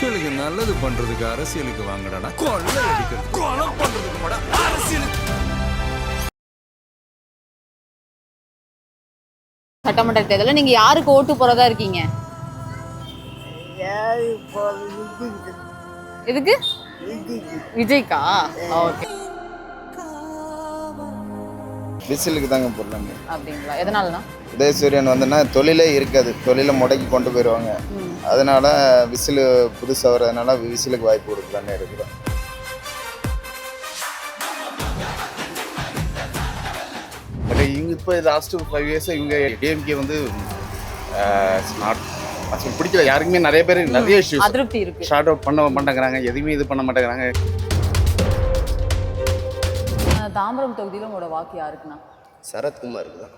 மக்களுக்கு நல்லது பண்றதுக்கு அரசியலுக்கு வாங்கடா, கொள்ளை அடிக்கிறது கொலை பண்றதுக்கு மாடா அரசியலுக்கு. சட்டமன்ற தேர்தலில் நீங்க யாருக்கு ஓட்டு போறதா இருக்கீங்க? எதுக்கு? விஜய்க்கா? ஓகே. விசிலுக்கு தாங்க போடலாங்க. அப்படிங்களா? எதனாலனா? உதயசூரியன் வந்தோன்னா தொழிலே இருக்காது, தொழிலை முடக்கி கொண்டு போயிடுவாங்க. அதனால விசிலு புதுசாக வர்றதுனால விசிலுக்கு வாய்ப்பு கொடுக்கலான்னு இருக்கிறோம். பட் இவங்க இப்போ லாஸ்ட்டு 5 இயர்ஸாக இவங்க டிஎம்கே வந்து பிடிக்கல யாருக்குமே. நிறைய பேர் நிறைய இஷ்யூஸ் அதிருப்தி இருக்கு. ஷார்ட் அவுட் பண்ண மாட்டேங்கிறாங்க, எதுவுமே இது பண்ண மாட்டேங்கிறாங்க. தாம்பரம் தொகுதியில் உங்களோட வாக்கு யாருக்குண்ணா? சரத்குமார் தான்.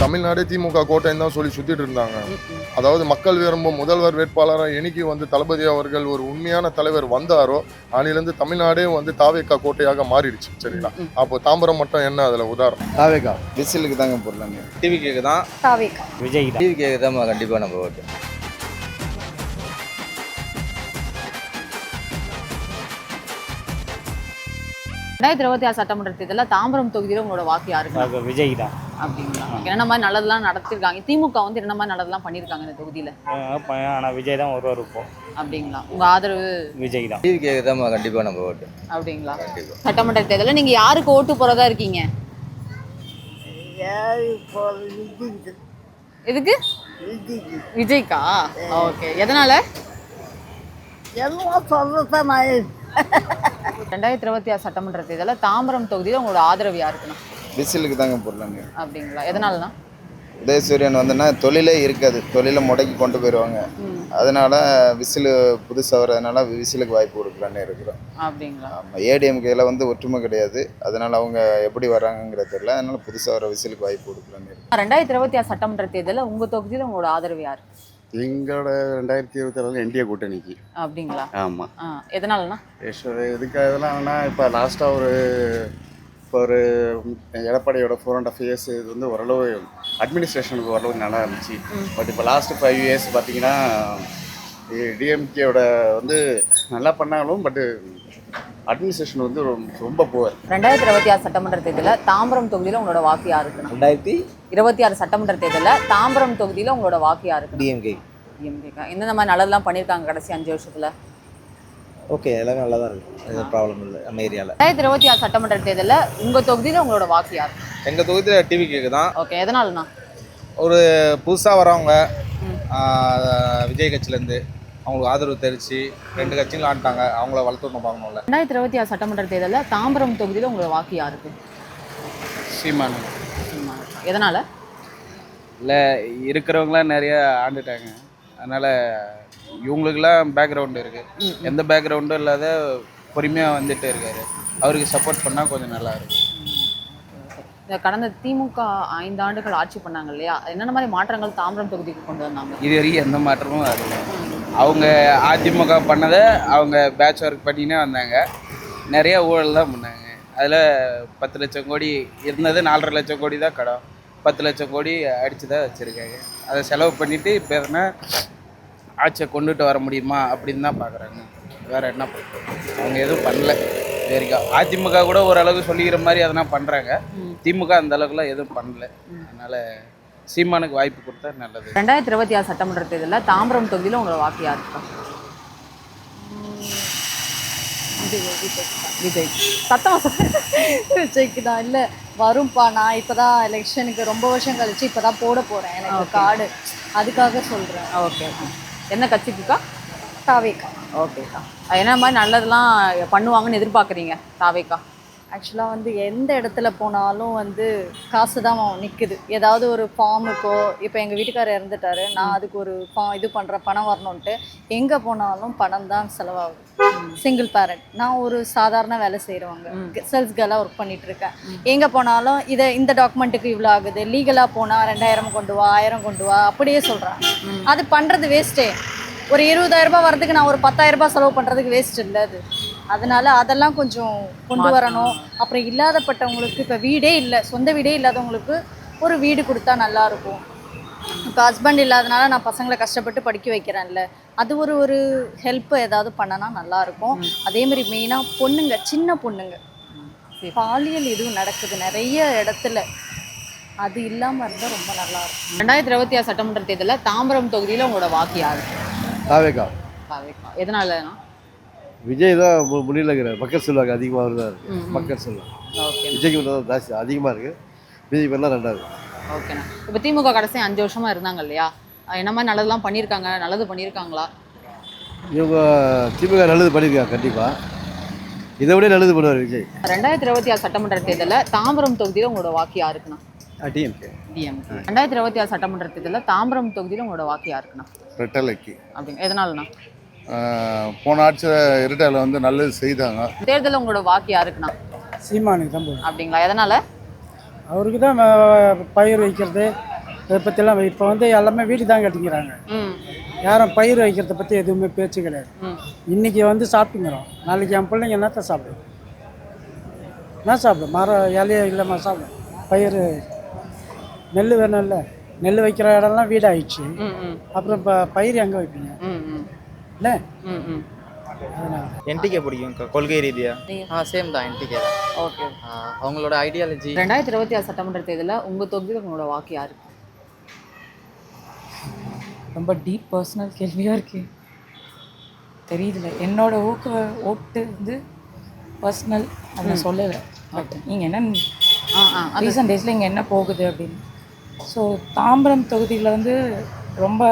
தமிழ்நாடு திமுக கோட்டைன்னு தான் சொல்லி சுற்றிட்டு இருந்தாங்க. அதாவது மக்கள் விரும்பும் முதல்வர் வேட்பாளராக என்னைக்கு வந்து தளபதி அவர்கள் ஒரு உண்மையான தலைவர் வந்தாரோ அன்னிலேருந்து தமிழ்நாடே வந்து தாவேக்கா கோட்டையாக மாறிடுச்சு. சரிங்களா? அப்போ தாம்பரம் மட்டும் என்ன அதில் உதாரணம்? தாவேக்கா விசிலுக்கு தாங்க போடலாங்க. டிவிக்கு தான், தாவேக்கா. விஜய் தான். டிவிக்கு தான் கண்டிப்பாக நம்ம ஓட்டு. 2026 சட்டமன்ற தேர்தலில் தாம்பரம் தொகுதியில் உங்களோட வாக்கு யாருக்கு? விஜய் தான். அப்படிங்களா? என்ன மாதிரி நல்லதெல்லாம் நடத்திருக்காங்க? திமுக வந்து என்ன மாதிரி நல்லதெல்லாம் பண்ணியிருக்காங்க இந்த தொகுதியில்? ஆனால் விஜய் தான் ஒருவர் இருப்போம். அப்படிங்களா? உங்க ஆதரவு விஜய் தான். டிவிக்கு தான் கண்டிப்பாக நம்ம ஓட்டு. அப்படிங்களா? சட்டமன்ற தேர்தலில் நீங்க யாருக்கு ஓட்டு போறதா இருக்கீங்க? எதுக்கு? விஜய்க்கா? ஓகே. எதனால? 2026 சட்டமன்ற தேர்தலில் தாம்பரம் தொகுதியில் உங்களோட ஆதரவு யாருக்குண்ணா? விசிலுக்கு தாங்க போடலாங்க. அப்படிங்களா? எதனாலனா? உதயசூரியன் வந்தோன்னா தொழிலே இருக்காது, தொழிலை முடக்கி கொண்டு போயிடுவாங்க. அதனால விசிலு புதுசாக வர்றதுனால விசிலுக்கு வாய்ப்பு கொடுக்கலான்னு இருக்கிறோம். அப்படிங்களா? ஆமாம். ஏடிஎம்கேல வந்து ஒற்றுமை கிடையாது, அதனால அவங்க எப்படி வர்றாங்கங்கிறது தெரியல. அதனால புதுசாக வர விசிலுக்கு வாய்ப்பு கொடுக்கலான்னு இருக்கோம். 2026 சட்டமன்ற தேர்தலில் உங்க தொகுதியில் உங்களோட ஆதரவு யாரு? எங்களோட 2026 என்டிஏ கூட்டணிக்கு. அப்படிங்களா? ஆமாம். எதனாலனா? இதுக்கு அதெல்லாம் இப்போ லாஸ்ட்டாக ஒரு எடப்பாடியோட 4.5 இயர்ஸ் இது வந்து ஓரளவு அட்மினிஸ்ட்ரேஷனுக்கு ஓரளவு நல்லா இருந்துச்சு. பட் இப்போ லாஸ்ட்டு 5 இயர்ஸ் பார்த்தீங்கன்னா டிஎம்கேயோட வந்து நல்லா பண்ணாலும் பட்டு அட்மினிஸ்ட்ரேஷன் வந்து ரொம்ப புவர். 2026 சட்டமன்ற தேர்தலில் தாம்பரம் தொகுதியில் உங்களோட வாக்கு யாருக்கு? 2026 சட்டமன்ற தேர்தலில் தாம்பரம் தொகுதியில் உங்களோட வாக்கு யாருக்கு? டிஎம்கே. டிஎம்கேக்கா? எந்தெந்த மாதிரி நல்லதெல்லாம் பண்ணியிருக்காங்க கடைசி 5 வருஷத்தில்? ஓகே, எல்லாமே நல்லா தான் இருக்குது, எதுவும் ப்ராப்ளம் இல்லை நம்ம ஏரியாவில். 2026 சட்டமன்ற தேர்தலில் உங்கள் தொகுதியில் உங்களோட வாக்கு யார்? எங்கள் தொகுதியில் டிவிக்கு தான். ஓகே. எதனாலண்ணா? ஒரு புதுசாக வரவங்க விஜய் கட்சியிலேருந்து அவங்களுக்கு ஆதரவு தெரிவித்து 2 கட்சிகளும் ஆண்டாங்க, அவங்கள வளர்த்து பார்க்கணும்ல. 2026 சட்டமன்ற தேர்தலில் தாம்பரம் தொகுதியில் உங்களோட வாக்கு யாருக்கு? சீமானு. எதனால்? இல்லை, இருக்கிறவங்களாம் நிறைய ஆண்டுட்டாங்க, அதனால் இவங்களுக்கெல்லாம் பேக்ரவுண்டு இருக்குது. எந்த பேக்ரவுண்டும் இல்லாத பொறுமையாக வந்துட்டு இருக்காரு. அவருக்கு சப்போர்ட் பண்ணால் கொஞ்சம் நல்லா இருக்கும். இந்த கடந்த திமுக 5 ஆண்டுகள் ஆட்சி பண்ணாங்க இல்லையா, என்னென்ன மாதிரி மாற்றங்கள் தாம்பரம் தொகுதிக்கு கொண்டு வந்தாங்க? இது வரைக்கும் எந்த மாற்றமும் வரல. அவங்க அதிமுக பண்ணதை அவங்க பேட்ச் ஒர்க் பண்ணினே வந்தாங்க. நிறைய ஊழல் தான் பண்ணாங்க. அதில் 10 லட்சம் கோடி இருந்தது, 4.5 லட்சம் கோடி தான் கடன். 10 லட்சம் கோடி அடித்து தான் வச்சுருக்காங்க. அதை செலவு பண்ணிவிட்டு இப்போ எதனா ஆட்சியை கொண்டுட்டு வர முடியுமா அப்படின்னு தான் பார்க்குறாங்க. வேறு என்ன பண்ணுறோம்? அவங்க எதுவும் பண்ணல இது வரைக்கும். அதிமுக கூட ஓரளவுக்கு சொல்லிக்கிற மாதிரி அதெல்லாம் பண்ணுறாங்க. திமுக அந்த அளவுக்குலாம் எதுவும் பண்ணல. அதனால் சீமானுக்கு வாய்ப்பு கொடுத்தா நல்லது. 2026 சட்டமன்ற தேர்தலில் தாம்பரம் தொகுதியில் உங்களோட வாக்கு யாருக்கு? விஜய். சத்தமாக விஜய்க்கு தான். இல்லை வரும்பா, நான் இப்போ தான் எலெக்ஷனுக்கு ரொம்ப வருஷம் கழிச்சு இப்போ தான் போட போகிறேன், எனக்கு கார்டு, அதுக்காக சொல்கிறேன். ஓகே. என்ன கட்சிக்குக்கா? தாவேக்கா. ஓகேக்கா. என்ன மாதிரி நல்லதெல்லாம் பண்ணுவாங்கன்னு எதிர்பார்க்குறீங்க தாவேக்கா? ஆக்சுவலாக வந்து எந்த இடத்துல போனாலும் வந்து காசு தான் நிற்குது. ஏதாவது ஒரு ஃபார்முக்கோ, இப்போ எங்கள் வீட்டுக்காரர் இறந்துட்டாரு, நான் அதுக்கு ஒரு இது பண்ணுற பணம் வரணுன்ட்டு எங்கே போனாலும் பணம் தான் செலவாகுது. சிங்கிள் பேரண்ட், நான் ஒரு சாதாரண வேலை செய்கிறவங்க, சேல்ஸ் கேர்லாக ஒர்க் பண்ணிட்டு இருக்கேன். எங்கே போனாலும் இந்த டாக்குமெண்ட்டுக்கு இவ்வளோ ஆகுது, லீகலாக போனால் 2000 கொண்டு வா, 1000 கொண்டு வா, அப்படியே சொல்கிறாங்க. அது பண்ணுறது வேஸ்ட்டே. ஒரு 20,000 ரூபாய் வரதுக்கு நான் ஒரு 10,000 ரூபாய் செலவு பண்ணுறதுக்கு வேஸ்ட் இல்லை அது. அதனால அதெல்லாம் கொஞ்சம் கொண்டு வரணும். அப்புறம் இல்லாதப்பட்டவங்களுக்கு, இப்போ வீடே இல்லை, சொந்த வீடே இல்லாதவங்களுக்கு ஒரு வீடு கொடுத்தா நல்லாயிருக்கும். இப்போ ஹஸ்பண்ட் இல்லாதனால நான் பசங்களை கஷ்டப்பட்டு படிக்க வைக்கிறேன்ல, அது ஒரு ஹெல்ப் ஏதாவது பண்ணனா நல்லாயிருக்கும். அதேமாதிரி மெயினாக பொண்ணுங்க, சின்ன பொண்ணுங்க பாலியல் இதுவும் நடக்குது நிறைய இடத்துல, அது இல்லாமல் இருந்தால் ரொம்ப நல்லாயிருக்கும். 2026 சட்டமன்ற தேர்தலில் தாம்பரம் தொகுதியில் உங்களோட வாக்கு யாரு? தாவேக்கா. எதனாலனா? விஜய் தான் முன்னிலையில் இருக்கிறார். மக்கள் செல்வாக்கு அதிகமாக வருதா இருக்கு. மக்கள் செல்வாக்கு ஓகே, விஜய்க்கு தான் ஜாஸ்தி அதிகமாக இருக்குது. பிஜேபி தான் 2வது. ஓகேண்ணா. இப்போ திமுக கடைசி 5 வருஷமா இருந்தாங்க இல்லையா, என்ன மாதிரி நல்லதெல்லாம் பண்ணியிருக்காங்க? நல்லது பண்ணியிருக்காங்களா? இவங்க திமுக நல்லது பண்ணியிருக்காங்க கண்டிப்பாக. இதை விட நல்லது பண்ணுவார் விஜய். 2026 சட்டமன்ற தேர்தலில் தாம்பரம் தொகுதியில் உங்களோட வாக்கு யாருக்குண்ணா? டிஎம்கே. 2026 சட்டமன்ற தேர்தலில் தாம்பரம் தொகுதியில் உங்களோட வாக்கு யாருக்குண்ணா? ரெட்டலைக்கு. அப்படிங்க, எதனாலண்ணா? போன ஆட்சியில் இரட்டையில் வந்து நல்லது செய்தாங்க. தேர்தலில் உங்களோட வாக்கு யாருக்குண்ணா? சீமானுக்கு தான் போகும். அப்படிங்களா, எதனால? அவருக்கு தான் பயிர் வைக்கிறது இதை பற்றிலாம். இப்போ வந்து எல்லாமே வீடு தான் கட்டிக்கிறாங்க. யாரும் பயிர் வைக்கிறத பற்றி எதுவுமே பேச்சு கிடையாது. இன்றைக்கி வந்து சாப்பிட்டுங்கிறோம், நாளைக்கு என் பிள்ளைங்க என்னத்த சாப்பிடும்? என்ன சாப்பிடும்? மரம் இலையே இல்லாமல் சாப்பிடும். பயிர் நெல் வேணும் இல்லை, நெல் வைக்கிற இடம்லாம் வீடு ஆயிடுச்சு. அப்புறம் இப்போ பயிர் எங்கே வைப்பீங்க இல்லை? என்டிகே பிடிக்கும் கொள்கை ரீதியா. சேம் தான், என்டிகே தான். ஓகே, அவங்களோட ஐடியாலஜி. 2026 சட்டமன்ற தேர்தலில் உங்கள் தொகுதியில் உங்களோட வாக்கு யாருக்கு? ரொம்ப டீப் பர்சனல் கேள்வியாக இருக்கு, தெரியுதுல. என்னோட ஓட்டு வந்து பர்சனல், அதை சொல்லலை. பட் நீங்கள் என்ன ரீசன்ட் டேஸில் இங்கே என்ன போகுது அப்படின்னு. ஸோ தாம்பரம் தொகுதியில் வந்து ரொம்ப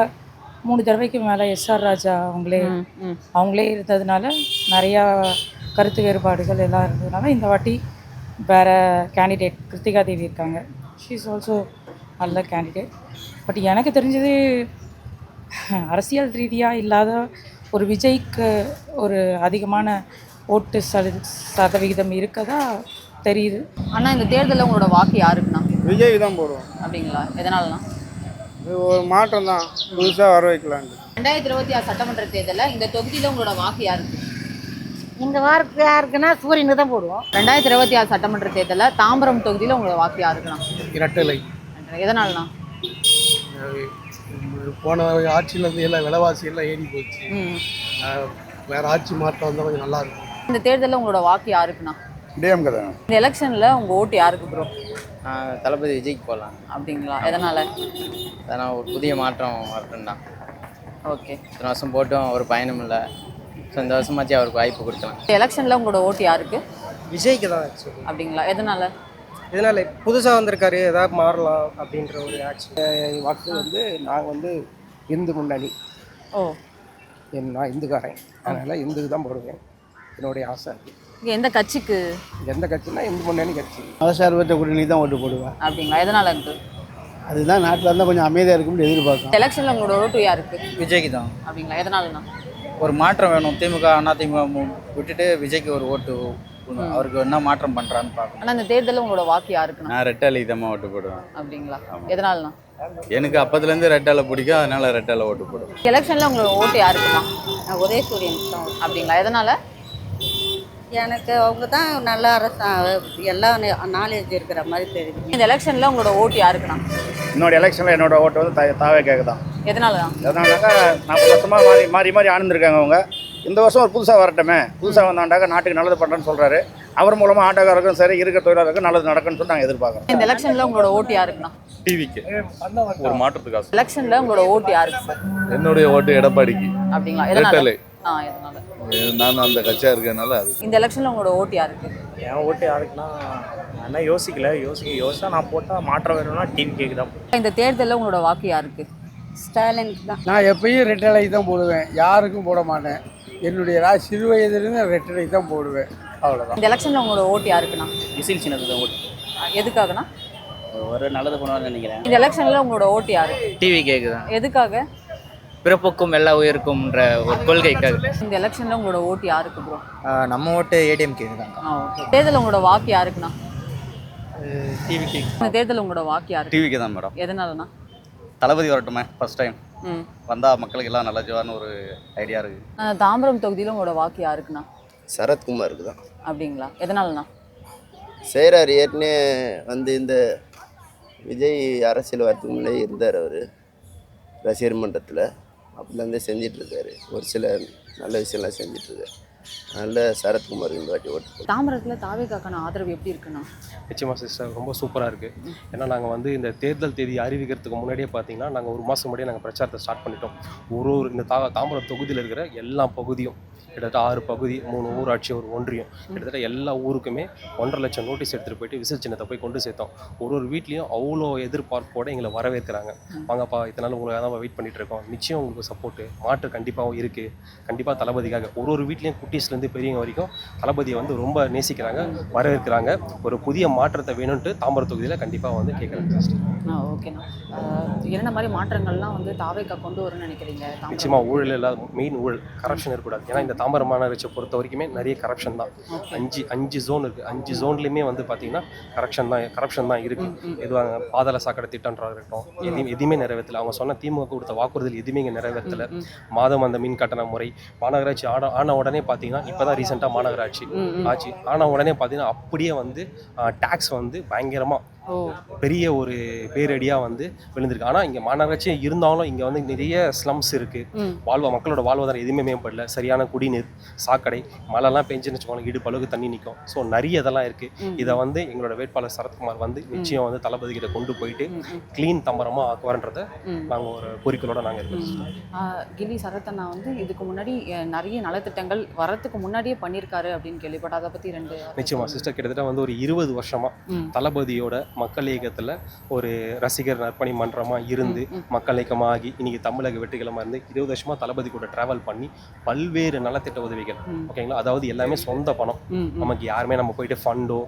3 தடவைக்கு மேலே எஸ்ஆர் ராஜா அவங்களே இருந்ததுனால நிறையா கருத்து வேறுபாடுகள் எல்லாம் இருந்ததுனால இந்த வாட்டி வேறு கேண்டிடேட் கிருத்திகா தேவி இருக்காங்க. ஷீ இஸ் ஆல்சோ நல்ல கேண்டிடேட். பட் எனக்கு தெரிஞ்சது அரசியல் ரீதியாக இல்லாத ஒரு விஜய்க்கு ஒரு அதிகமான ஓட்டு சதவிகிதம் இருக்கதா தெரியுது. ஆனால் இந்த தேர்தலில் உங்களோட வாக்கு யாருக்குண்ணா? விஜய்க்கு தான் போடுவோம். அப்படிங்களா, எதனாலண்ணா? இது ஒரு மாற்றம் தான், புதுசாக வர வைக்கலான்னு. 2026 சட்டமன்ற தேர்தலில் இந்த தொகுதியில் உங்களோட வாக்கு யாருக்கு? இந்த வாக்கு யாருக்குன்னா சூரியனுக்கு தான் போடுவோம். 2026 சட்டமன்ற தேர்தலில் தாம்பரம் தொகுதியில் உங்களோட வாக்கு யாருக்குண்ணா? இரட்டலை. எதனாலண்ணா? போன ஆட்சியிலேருந்து எல்லாம் விலைவாசி எல்லாம் ஏறி போச்சு. வேறு ஆட்சி மாற்றம் வந்தால் கொஞ்சம் நல்லா இருக்கும். இந்த தேர்தலில் உங்களோட வாக்கு யாருக்குண்ணா? டிஎம்கே தான். இந்த எலெக்ஷனில் உங்கள் ஓட்டு யாருக்கு ப்ரோ? தளபதி விஜய்க்கு போகலாம். அப்படிங்களா, எதனால்? அதனால் ஒரு புதிய மாற்றம் வரட்டும் தான். ஓகே, இத்தனை வருஷம் போட்டும் ஒரு பயணம் இல்லை. ஸோ இந்த வருஷமாச்சு அவருக்கு வாய்ப்பு கொடுக்கலாம். இந்த எலெக்ஷனில் உங்களோட ஓட்டு யாருக்கு? விஜய்க்கு தான். அப்படிங்களா, எதனால்? இதனால் புதுசாக வந்திருக்காரு, ஏதாவது மாறலாம் அப்படின்ற ஒரு ஆக்ஷன். வாக்கு வந்து நாங்கள் வந்து இந்து முன்னணி. ஓ, நான் இந்துக்காரன், அதனால் இந்துக்கு தான் போடுவேன். என்னுடைய ஆசை. எந்த கட்சிக்கு? எந்த கட்சினா இந்து முன்னணி கட்சி. மதசார்பற்ற கூட்டணி தான் ஓட்டு போடுவேன். அப்படிங்களா, எதனால் இருக்கு? அதுதான் நாட்டில் இருந்தால் கொஞ்சம் அமைதியாக இருக்கும்னு எதிர்பார்க்கும். எலெக்ஷனில் உங்களோட ஓட்டு யாருக்கு? விஜய்க்கு தான். அப்படிங்களா, எதனாலண்ணா? ஒரு மாற்றம் வேணும். திமுக அதிமுக விட்டுட்டு விஜய்க்கு ஒரு ஓட்டு, அவருக்கு என்ன மாற்றம் பண்ணுறான்னு பார்க்கணும். ஆனால் இந்த தேர்தலில் உங்களோட வாக்கு யாருக்குண்ணா? நான் ரெட்டாலை இதமாக ஓட்டு போடுவேன். அப்படிங்களா, எதனாலண்ணா? எனக்கு அப்போதுலேருந்து ரெட்டாலை பிடிக்கும், அதனால ரெட்டாலை ஓட்டு போடுவேன். எலெக்ஷனில் உங்களோட ஓட்டு யாருக்குண்ணா? ஒரே சூரியனுக்கு தான். அப்படிங்களா, எதனால்? எனக்கு அவங்க தான் நல்லா எல்லாம் நாலேஜ் இருக்கிற மாதிரி தெரியுது. இந்த எலெக்ஷனில் உங்களோட ஓட்டு யாருக்குண்ணா? என்னோட எலெக்ஷனில் என்னோட ஓட்டு வந்து தாவேக்காக தான். எதனால தான்? எதனாலக்கா 40 வருஷமாக மாறி மாறி ஆனந்திருக்காங்க அவங்க. இந்த வருஷம் ஒரு புதுசாக வரட்டுமே, புதுசாக வந்தாண்டாக்க நாட்டுக்கு நல்லது பண்ணுறேன்னு சொல்கிறாரு. அவர் மூலமாக ஆட்டோக்காரருக்கும் சரி, இருக்கிற தொழிலாளருக்கும் நல்லது நடக்குன்னு சொல்லி நாங்கள் எதிர்பார்க்குறோம். இந்த எலெக்ஷனில் உங்களோட ஓட்டு யாருக்குண்ணா? டிவிக்கு ஒரு மாற்றத்துக்காக. எலெக்ஷனில் உங்களோட ஓட்டு யாருக்கு சார்? என்னுடைய ஓட்டு எடப்பாடிக்கு. அப்படிங்களா, எதனால? எதனால? நான் அந்த கட்சியாக இருக்கனால அது. இந்த எலெக்ஷனில் உங்களோட ஓட்டு யாருக்கு? என் ஓட்டு யாருக்குன்னா நான் யோசிச்சா நான் போட்டால் மாற்றம் வேணும்னா டீம் கேக்கு தான். இந்த தேர்தலில் உங்களோட வாக்கு யாருக்கு? ஸ்டாலினுக்கு தான். நான் எப்பயும் ரெட்டலைக்கு தான் போடுவேன், யாருக்கும் போட மாட்டேன். என்னுடைய நான் சிறு வயதிலிருந்து ரெட்டரை தான் போடுவேன், அவ்வளோதான். இந்த எலெக்ஷனில் உங்களோட ஓட்டு யாருக்குண்ணா? விசில் சின்னது தான் ஓட்டு. எதுக்காகண்ணா? ஒரு நல்லது பண்ணுவான்னு நினைக்கிறேன். இந்த எலெக்ஷனில் உங்களோட ஓட்டு யாரு? டிவி கேட்குதான். எதுக்காக? பிறப்புக்கும் எல்லா உயிருக்கும்ன்ற ஒரு கொள்கைக்காக. இந்த எலெக்ஷனில் உங்களோட ஓட்டு யாருக்கு ப்ரோ? நம்ம ஓட்டு ஏடிஎம்கே தான். ஓகே. தேர்தலில் உங்களோட வாக்கு யாருக்குண்ணா? டிவிக்கு. இந்த தேர்தலில் உங்களோட வாக்கு யாருக்கு? டிவிக்கு தான் மேடம். எதனாலண்ணா? தளபதி வரட்டுமே ஃபர்ஸ்ட் டைம் ம். வந்தால் மக்களுக்கு எல்லாம் நல்லதுவான ஒரு ஐடியா இருக்குது. தாம்பரம் தொகுதியில் உங்களோட வாக்கு யாருக்குண்ணா? சரத்குமாருக்கு தான். அப்படிங்களா? எதனாலண்ணா? செய்கிறார். ஏற்கனவே வந்து இந்த விஜய் அரசியல் வரதுக்கு முன்னே இருந்தார் அவர் ரசிகர் மன்றத்தில். அப்படிலேருந்தே செஞ்சிட்ருக்காரு, ஒரு சில நல்ல விஷயம்லாம் செஞ்சிட்ருக்காரு. அதனால் சரத்குமார் இந்த வாட்டி ஓட்டு. தாம்பரத்தில் தாவேக்கான ஆதரவு எப்படி இருக்குண்ணா? நிச்சயமாக சிஸ்டர், ரொம்ப சூப்பராக இருக்குது. ஏன்னா நாங்கள் வந்து இந்த தேர்தல் தேதி அறிவிக்கிறதுக்கு முன்னாடியே பார்த்தீங்கன்னா நாங்கள் ஒரு மாதம் முன்னாடியே நாங்கள் பிரச்சாரத்தை ஸ்டார்ட் பண்ணிட்டோம். ஒரு இந்த தாம்பரம் தொகுதியில் இருக்கிற எல்லா பகுதியும், கிட்டத்தட்ட 6 பகுதி, 3 ஊராட்சி, ஒரு ஒன்றியம், கிட்டத்தட்ட எல்லா ஊருக்குமே 1.5 லட்சம் நோட்டீஸ் எடுத்துகிட்டு போயிட்டு விசில் சின்னத்தை போய் கொண்டு சேர்த்தோம். ஒரு வீட்லேயும் அவ்வளோ எதிர்பார்ப்போடு எங்களை வரவேற்கிறாங்க. வாங்கப்பா, இத்தனை நாள் உங்களை தான் வெயிட் பண்ணிகிட்டு இருக்கோம், நிச்சயம் உங்களுக்கு சப்போர்ட்டு மாற்று கண்டிப்பாகவும் இருக்குது. கண்டிப்பாக தளபதிக்காக ஒரு வீட்லேயும் குட்டீஸ்லேருந்து பெரியவங்க வரைக்கும் தளபதியை வந்து ரொம்ப நேசிக்கிறாங்க, வரவேற்கிறாங்க. ஒரு புதிய மாற்றத்தை வேணும்ன்ட்டு தாம்பரம் தொகுதியில் கண்டிப்பாக வந்து கேட்குறாங்க சிஸ்டர். ஓகேண்ணா. என்ன மாதிரி மாற்றங்கள்லாம் வந்து தாவேக்கா கொண்டு வரும்னு நினைக்கிறீங்க? நிச்சயமாக ஊழல் இல்லாத, மெயின் ஊழல், கரப்ஷன் இருக்கக்கூடாது. ஏன்னா இந்த தாம்பரம் மாநகராட்சியை பொறுத்த வரைக்குமே நிறைய கரப்ஷன் தான். 5 ஜோன் இருக்குது. 5 ஜோன்லேயுமே வந்து பார்த்தீங்கன்னா கரப்ஷன் தான் இருக்குது. எதுவாங்க பாதாள சாக்கடை திட்டம்ன்றா இருக்கட்டும், எதுவுமே நிறைவேற்றலை. அவங்க சொன்ன திமுக கொடுத்த வாக்குறுதல் எதுவுமே இங்கே நிறைவேற்றலை. மாதம் அந்த மின் கட்டண முறை, மாநகராட்சி ஆன உடனே பார்த்தீங்கன்னா இப்போ தான் ரீசெண்டாக மாநகராட்சி ஆச்சு ஆன உடனே பார்த்தீங்கன்னா அப்படியே வந்து டேக்ஸ் வந்து பயங்கரமாக பெரிய ஒரு பேரடியாக வந்து விழுந்திருக்கு. ஆனால் இங்கே மாநகராட்சியே இருந்தாலும் இங்கே வந்து நிறைய ஸ்லம்ஸ் இருக்குது. மக்களோட வாழ்வாதாரம் எதுவுமே மேம்படல. சரியான குடிநீர், சாக்கடை, மழைலாம் பெஞ்சுன்னு வச்சுக்கோங்க, இடுப்பு அளவுக்கு தண்ணி நிற்கும். ஸோ நிறைய இதெல்லாம் இருக்குது. இதை வந்து எங்களோட வேட்பாளர் சரத்குமார் வந்து நிச்சயம் வந்து தளபதி கிட்ட கொண்டு போயிட்டு க்ளீன் தாம்பரமாக ஆக்குவார்ன்றதை நாங்கள் ஒரு குறிக்கோளோட நாங்கள் இருக்கோம். கில்லி சரத்தண்ணா வந்து இதுக்கு முன்னாடி நிறைய நலத்திட்டங்கள் வரத்துக்கு முன்னாடியே பண்ணியிருக்காரு அப்படின்னு கேள்விப்பட்ட, அதை பற்றி 2 நிச்சயமாக சிஸ்டர், கிட்டத்தட்ட வந்து ஒரு 20 வருஷமாக தளபதியோட மக்கள் இயக்கத்தில் ஒரு ரசிகர் நற்பணி மன்றமாக இருந்து மக்கள் இயக்கமாகி இன்னைக்கு தமிழக வெற்றிகளமாக இருந்து 20 வருஷமாக தளபதி கூட ட்ராவல் பண்ணி பல்வேறு நலத்திட்ட உதவிகள், ஓகேங்களா, அதாவது எல்லாமே சொந்த பணம். நமக்கு யாருமே நம்ம போயிட்டு ஃபண்டோ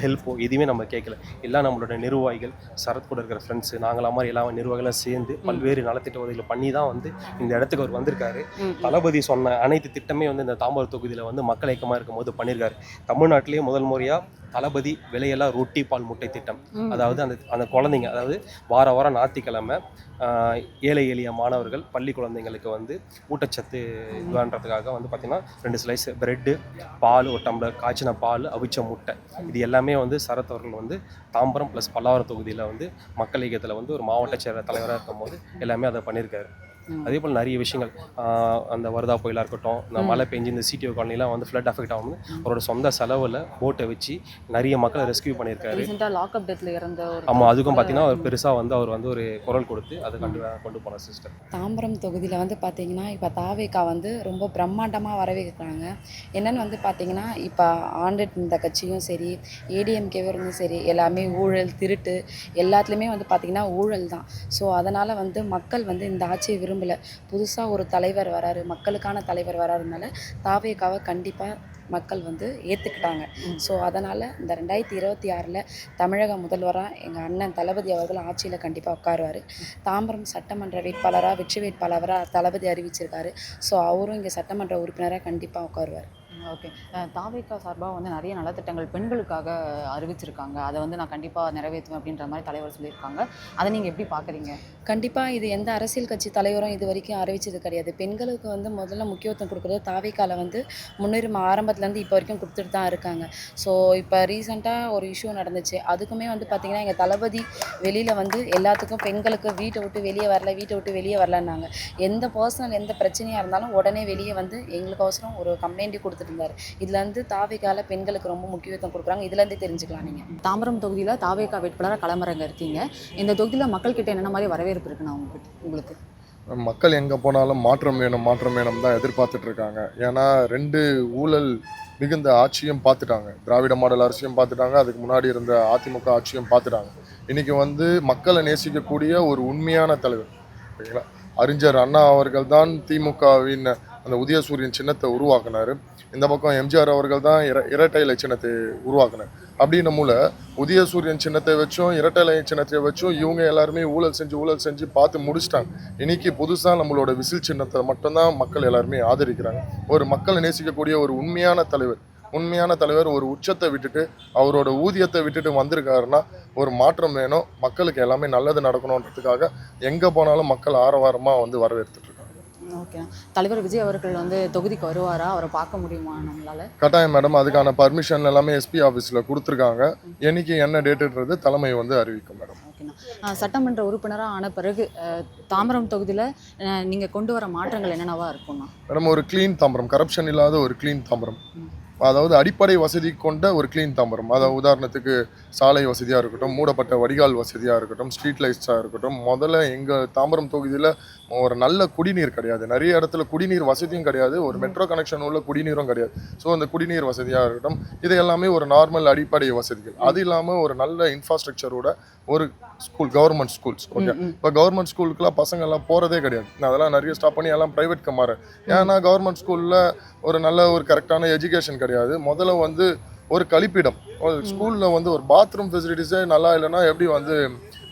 ஹெல்ப்போ எதுவுமே நம்ம கேட்கல. எல்லாம் நம்மளோட நிர்வாகிகள், சரத் கூட இருக்கிற ஃப்ரெண்ட்ஸு, நாங்களாம் மாதிரி எல்லா நிர்வாகிகளும் சேர்ந்து பல்வேறு நலத்திட்ட உதவிகள் பண்ணி தான் வந்து இந்த இடத்துக்கு அவர் வந்திருக்காரு. தளபதி சொன்ன அனைத்து திட்டமே வந்து இந்த தாம்பரம் தொகுதியில் வந்து மக்கள் இயக்கமாக இருக்கும் போது பண்ணியிருக்காரு. தமிழ்நாட்டிலேயே முதல் முறையாக தளபதி விலையெல்லாம் ரொட்டி பால் முட்டை திட்டம், அதாவது அந்த குழந்தைங்க, அதாவது வாரம் ஞாயிற்றுக்கிழமை ஏழை எளிய மாணவர்கள் பள்ளி குழந்தைங்களுக்கு வந்து ஊட்டச்சத்து இதுன்றதுக்காக வந்து பார்த்திங்கன்னா 2 ஸ்லைஸ் பிரெட்டு, பால், ஒரு டம்ளர் காய்ச்சின பால், அவிச்ச முட்டை, இது எல்லாமே வந்து சரத் அவர்கள் வந்து தாம்பரம் ப்ளஸ் பல்லாவரம் தொகுதியில் வந்து மக்கள் இயக்கத்தில் வந்து ஒரு மாவட்ட செயலர் தலைவராக இருக்கும் போது எல்லாமே அதை பண்ணியிருக்காரு. அதே போல் நிறைய விஷயங்கள், அந்த வருதா புயலாக இருக்கட்டும், இந்த மழை பெஞ்சு இந்த சிடிஓ காலனிலாம் வந்து ஃப்ளட் அஃபெக்ட் ஆகும், அவரோட சொந்த செலவில் போட்டை வச்சு நிறைய மக்களை ரெஸ்கியூ பண்ணியிருக்காரு. லாக்அப் டெத்தில் இறந்த ஆமாம், அதுக்கும் பார்த்தீங்கன்னா அவர் பெருசாக வந்து அவர் வந்து ஒரு குரல் கொடுத்து அதை கொண்டு போனார் சிஸ்டர். தாம்பரம் தொகுதியில் வந்து பார்த்தீங்கன்னா இப்போ தாவேக்கா வந்து ரொம்ப பிரம்மாண்டமாக வரவேற்கிறாங்க. என்னென்னு வந்து பார்த்தீங்கன்னா இப்போ ஆண்டுட்டு இந்த கட்சியும் சரி, ஏடிஎம்கேவும் சரி, எல்லாமே ஊழல், திருட்டு, எல்லாத்துலேயுமே வந்து பார்த்திங்கன்னா ஊழல் தான். ஸோ அதனால் வந்து மக்கள் வந்து இந்த ஆட்சியை விரும்பலை. புதுசாக ஒரு தலைவர் வராரு, மக்களுக்கான தலைவர் வராருனால தாவேக்காவை கண்டிப்பாக மக்கள் வந்து ஏற்றுக்கிட்டாங்க. ஸோ அதனால் இந்த 2026 தமிழக முதல்வராக எங்கள் அண்ணன் தளபதி அவர்கள் ஆட்சியில் கண்டிப்பாக உட்காருவார். தாம்பரம் சட்டமன்ற வேட்பாளராக, வெற்றி வேட்பாளராக தளபதி அறிவிச்சிருக்காரு. ஸோ அவரும் இங்கே சட்டமன்ற உறுப்பினராக கண்டிப்பாக உட்காருவார். ஓகே. தாவேக்கா சார்பாக வந்து நிறைய நலத்திட்டங்கள் பெண்களுக்காக அறிவிச்சிருக்காங்க. அதை வந்து நான் கண்டிப்பாக நிறைவேற்றுவேன் அப்படின்ற மாதிரி தலைவர் சொல்லியிருக்காங்க. அதை நீங்கள் எப்படி பார்க்குறீங்க? கண்டிப்பாக இது எந்த அரசியல் கட்சி தலைவரும் இது வரைக்கும் அறிவிச்சது கிடையாது. பெண்களுக்கு வந்து முதல்ல முக்கியத்துவம் கொடுக்குறது தாவேக்காவில் வந்து முன்னுரிமை ஆரம்பத்துலேருந்து இப்போ வரைக்கும் கொடுத்துட்டு தான் இருக்காங்க. ஸோ இப்போ ரீசெண்டாக ஒரு இஷ்யூ நடந்துச்சு, அதுக்குமே வந்து பார்த்திங்கன்னா எங்கள் தளபதி வெளியில் வந்து எல்லாத்துக்கும் பெண்களுக்கு வீட்டை விட்டு வெளியே வரலன்னாங்க. எந்த பர்சனல் எந்த பிரச்சனையாக இருந்தாலும் உடனே வெளியே வந்து எங்களுக்கு அவசரம் ஒரு கம்ப்ளைண்ட்டு கொடுத்துட்டு இருந்தார். இதுல இருந்து தாவேக்கால பெண்களுக்கு ரொம்ப முக்கியத்துவம் கொடுக்குறாங்க. இதுல இருந்து தெரிஞ்சுக்கலாம். நீங்க தாம்பரம் தொகுதியில தாவேக்கா வேட்பாளராக களமிறங்க இருக்கீங்க. இந்த தொகுதியில் மக்கள் கிட்ட என்ன மாதிரி வரவேற்பு இருக்குண்ணா உங்களுக்கு? மக்கள் எங்கே போனாலும் மாற்றம் வேணும் தான் எதிர்பார்த்துட்டு இருக்காங்க. ஏன்னா 2 ஊழல் மிகுந்த ஆட்சியும் பார்த்துட்டாங்க, திராவிட மாடல் அரசியும் பார்த்துட்டாங்க, அதுக்கு முன்னாடி இருந்த அதிமுக ஆட்சியும் பார்த்துட்டாங்க. இன்றைக்கி வந்து மக்களை நேசிக்கக்கூடிய ஒரு உண்மையான தலைவர், ஓகேங்களா, அறிஞர் அண்ணா அவர்கள் தான் திமுகவின் அந்த உதயசூரியன் சின்னத்தை உருவாக்குனாரு. இந்த பக்கம் எம்ஜிஆர் அவர்கள் தான் இரட்டை இலை சின்னத்தை உருவாக்குனார். அப்படின்னும் போல உதயசூரியன் சின்னத்தை வச்சும் இரட்டை இலை சின்னத்தை வச்சும் இவங்க எல்லாருமே ஊழல் செஞ்சு பார்த்து முடிச்சிட்டாங்க. இன்னைக்கு புதுசாக நம்மளோட விசில் சின்னத்தை மட்டும்தான் மக்கள் எல்லாருமே ஆதரிக்கிறாங்க. ஒரு மக்களை நேசிக்கக்கூடிய ஒரு உண்மையான தலைவர் ஒரு உச்சத்தை விட்டுட்டு அவரோட ஊதியத்தை விட்டுட்டு வந்திருக்காருன்னா ஒரு மாற்றம் வேணும், மக்களுக்கு எல்லாமே நல்லது நடக்கணுன்றதுக்காக எங்கே போனாலும் மக்கள் ஆரவாரமாக வந்து வரவேற்றுட்டு இருக்காங்க. ஓகே, தலைவர் விஜய் அவர்கள் வந்து தொகுதிக்கு வருவாரா? அவரை பார்க்க முடியுமா நம்மளால? கட்டாயம் மேடம், அதுக்கான பர்மிஷன் எல்லாமே எஸ்பி ஆஃபீஸில் கொடுத்துருக்காங்க. என்னைக்கு என்ன டேட்டுன்றது தலைமை வந்து அறிவிக்கும் மேடம். ஓகேண்ணா, சட்டமன்ற உறுப்பினராக ஆன பிறகு தாம்பரம் தொகுதியில் நீங்கள் கொண்டு வர மாற்றங்கள் என்னென்னவா இருக்கும்ண்ணா? மேடம், ஒரு க்ளீன் தாம்பரம், கரப்ஷன் இல்லாத ஒரு க்ளீன் தாம்பரம், அதாவது அடிப்படை வசதி கொண்ட ஒரு க்ளீன் தாம்பரம். அதாவது உதாரணத்துக்கு சாலை வசதியாக இருக்கட்டும், மூடப்பட்ட வடிகால் வசதியாக இருக்கட்டும், ஸ்ட்ரீட் லைட்ஸாக இருக்கட்டும். முதல்ல எங்கள் தாம்பரம் தொகுதியில் ஒரு நல்ல குடிநீர் கிடையாது, நிறைய இடத்துல குடிநீர் வசதியும் கிடையாது, ஒரு மெட்ரோ கனெக்ஷன் உள்ள குடிநீரும் கிடையாது. ஸோ அந்த குடிநீர் வசதியாக இருக்கட்டும், இது எல்லாமே ஒரு நார்மல் அடிப்படை வசதிகள். அது இல்லாமல் ஒரு நல்ல இன்ஃப்ராஸ்ட்ரக்சரோட ஒரு ஸ்கூல், கவர்மெண்ட் ஸ்கூல்ஸ். ஓகே, இப்போ கவர்மெண்ட் ஸ்கூலுக்குலாம் பசங்கள்லாம் போகிறதே கிடையாது. அதெல்லாம் நிறைய ஸ்டாப் பண்ணி எல்லாம் ப்ரைவேட்க்கு மாற. ஏன்னா கவர்மெண்ட் ஸ்கூலில் ஒரு நல்ல ஒரு கரெக்டான எஜுகேஷன் கிடையாது. முதல்ல வந்து ஒரு கழிப்பிடம், ஒரு ஸ்கூலில் வந்து ஒரு பாத்ரூம் ஃபெசிலிட்டிஸே நல்லா இல்லைன்னா எப்படி வந்து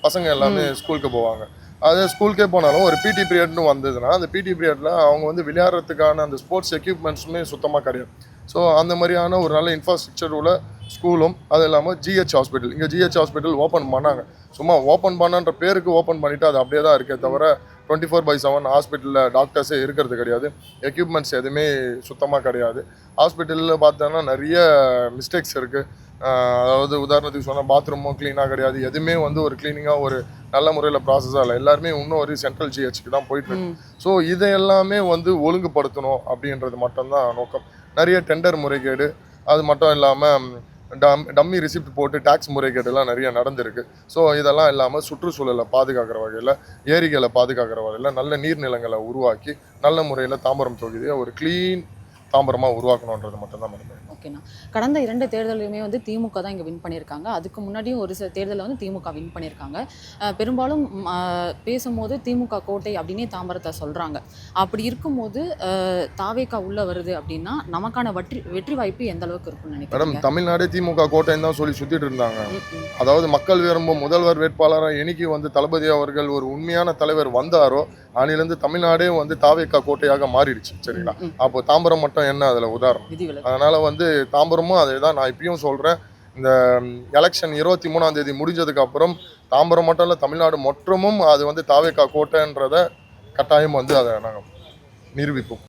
பசங்க எல்லாமே ஸ்கூலுக்கு போவாங்க? அதே ஸ்கூலுக்கே போனாலும் ஒரு பிடி பீரியட்னு வந்ததுன்னா அந்த பிடி பீரியடில் அவங்க வந்து விளையாடுறதுக்கான அந்த ஸ்போர்ட்ஸ் எக்யூப்மெண்ட்ஸுமே சுத்தமாக கிடையாது. ஸோ அந்த மாதிரியான ஒரு நல்ல இன்ஃப்ராஸ்ட்ரக்சர் உள்ள ஸ்கூலும், அது இல்லாமல் ஜிஹெச் ஹாஸ்பிட்டல், இங்கே ஜிஹெச் ஹாஸ்பிட்டல் ஓப்பன் பண்ணாங்க. சும்மா ஓப்பன் பண்ணன்ற பேருக்கு ஓப்பன் பண்ணிவிட்டு அது அப்படியே தான் இருக்கே தவிர 24/7 ஹாஸ்பிட்டலில் டாக்டர்ஸே இருக்கிறது கிடையாது. எக்யூப்மெண்ட்ஸ் எதுவுமே சுத்தமாக கிடையாது. ஹாஸ்பிட்டலில் பார்த்தோன்னா நிறைய மிஸ்டேக்ஸ் இருக்குது. அதாவது உதாரணத்துக்கு சொன்னால் பாத்ரூமும் க்ளீனாக கிடையாது, எதுவுமே வந்து ஒரு க்ளீனிங்காக ஒரு நல்ல முறையில் ப்ராசஸாக இல்லை. எல்லாருமே இன்னும் ஒரு சென்ட்ரல் ஜிஹெச்சுக்கு தான் போயிட்டுருக்கு. ஸோ இதை எல்லாமே வந்து ஒழுங்குபடுத்தணும் அப்படின்றது மட்டும்தான் நோக்கம். நிறைய டெண்டர் முறைகேடு, அது மட்டும் இல்லாமல் டம்மி ரிசிப்ட் போட்டு டேக்ஸ் முறைகேடுலாம் நிறைய நடந்திருக்கு. ஸோ இதெல்லாம் இல்லாமல் சுற்றுச்சூழலை பாதுகாக்கிற வகையில், ஏரிகளை பாதுகாக்கிற வகையில் நல்ல நீர்நிலங்களை உருவாக்கி நல்ல முறையில் தாம்பரம் தொகுதியை ஒரு க்ளீன் தாம்பரமாக உருவாக்கணுன்றது மட்டும்தான் மேடம். ஓகேண்ணா, கடந்த 2 தேர்தலையுமே வந்து திமுக தான் இங்கே வின் பண்ணியிருக்காங்க. அதுக்கு முன்னாடியும் ஒரு சில தேர்தலில் வந்து திமுக வின் பண்ணியிருக்காங்க. பெரும்பாலும் பேசும்போது திமுக கோட்டை அப்படின்னே தாம்பரத்தை சொல்கிறாங்க. அப்படி இருக்கும்போது தாவேகா உள்ளே வருது அப்படின்னா நமக்கான வெற்றி வாய்ப்பு எந்த அளவுக்கு இருக்குன்னு நினைக்கிறேன்? மேடம், தமிழ்நாடே திமுக கோட்டைன்னு தான் சொல்லி சுற்றிட்டு இருந்தாங்க. அதாவது மக்கள் விரும்பும் முதல்வர் வேட்பாளராக என்னைக்கு வந்து தளபதி அவர்கள் ஒரு உண்மையான தலைவர் வந்தாரோ அன்னிலேருந்து தமிழ்நாடே வந்து தாவேகா கோட்டையாக மாறிடுச்சு. சரிங்களா? அப்போ தாம்பரம் மட்டும் என்ன அதில் உதாரணம்? அதனால் வந்து தாம்பரமும் அதே தான். நான் இப்பயும் சொல்கிறேன், இந்த எலெக்ஷன் 23ஆம் தேதி முடிஞ்சதுக்கு அப்புறம் தாம்பரம் மட்டும் இல்லை, தமிழ்நாடு மொத்தமும் அது வந்து தாவேகா கோட்டைன்றதை கட்டாயம் வந்து அதை நாங்கள் நிரூபிப்போம்.